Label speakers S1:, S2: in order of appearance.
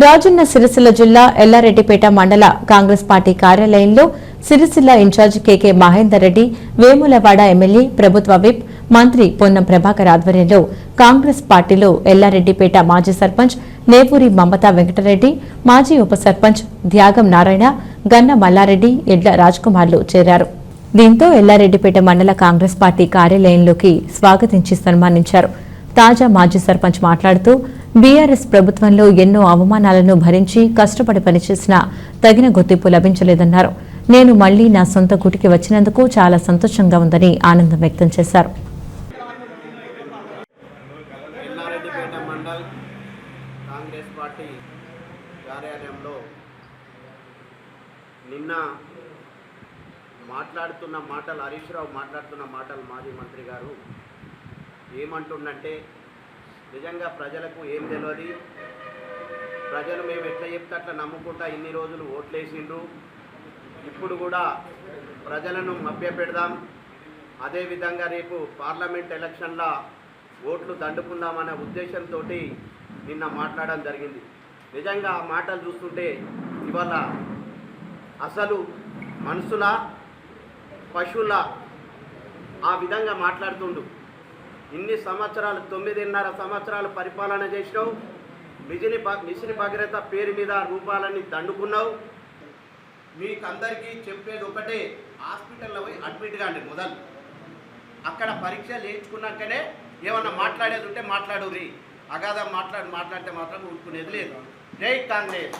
S1: రాజన్న సిరిసిల్ల జిల్లా ఎల్లారెడ్డిపేట మండల కాంగ్రెస్ పార్టీ కార్యాలయంలో సిరిసిల్ల ఇన్ఛార్జ్ కెకే మహేందర్ రెడ్డి, వేములవాడ ఎమ్మెల్యే, ప్రభుత్వ విప్ మంత్రి పొన్నం ప్రభాకర్ ఆధ్వర్యంలో కాంగ్రెస్ పార్టీలో ఎల్లారెడ్డిపేట మాజీ సర్పంచ్ నేపూరి మమతా వెంకటరెడ్డి, మాజీ ఉప సర్పంచ్ త్యాగం నారాయణ, గన్న మల్లారెడ్డి, ఎడ్ల రాజ్కుమార్లు చేరారు. దీంతో ఎల్లారెడ్డిపేట మండల కాంగ్రెస్ పార్టీ కార్యాలయంలోకి స్వాగతించి సన్మానించారు. తాజా మాజీ సర్పంచ్ మాట్లాడుతూ బీఆర్ఎస్ ప్రభుత్వంలో ఎన్నో అవమానాలను భరించి కష్టపడి పనిచేసినా తగిన గుర్తింపు లభించలేదన్నారు. నేను మళ్లీ నా సొంత గుటికి వచ్చినందుకు చాలా సంతోషంగా ఉందని ఆనందం వ్యక్తం చేశారు.
S2: ఎల్లారెడ్డిపేట మండల్ కాంగ్రెస్ పార్టీ కార్యాలయంలో నిన్న మాట్లాడుతున్న మాటలు, హరీష్ రావు మాట్లాడుతున్న మాటలు మాజీ మంత్రి గారు ఏమంటుండంటే, నిజంగా ప్రజలకు ఏం తెలియదు, ప్రజలు మేము ఎట్లా చెప్తే అట్లా నమ్ముకుంటా ఇన్ని రోజులు ఓట్లేసిండ్రు, ఇప్పుడు కూడా ప్రజలను మభ్యపెడదాం, అదేవిధంగా రేపు పార్లమెంట్ ఎలక్షన్ల ఓట్లు దండుకుందామనే ఉద్దేశంతో నిన్న మాట్లాడడం జరిగింది. నిజంగా ఆ మాటలు చూస్తుంటే ఇవాళ అసలు మనుషుల పశువుల ఆ విధంగా మాట్లాడుతుండు. ఇన్ని సంవత్సరాలు 9.5 సంవత్సరాలు పరిపాలన చేసినావు, మిషన్ భగీరథ పేరు మీద రూపాలని దండుకున్నావు. మీకు అందరికీ చెప్పేది ఒకటే, హాస్పిటల్లో పోయి అడ్మిట్ కాండి మొదలు, అక్కడ పరీక్ష చేయించుకున్నాకనే ఏమన్నా మాట్లాడేది ఉంటే మాట్లాడుర్రి, అగాధం మాట్లాడితే మాత్రం ఊరుకునేది లేదు. జై కాంగ్రెస్.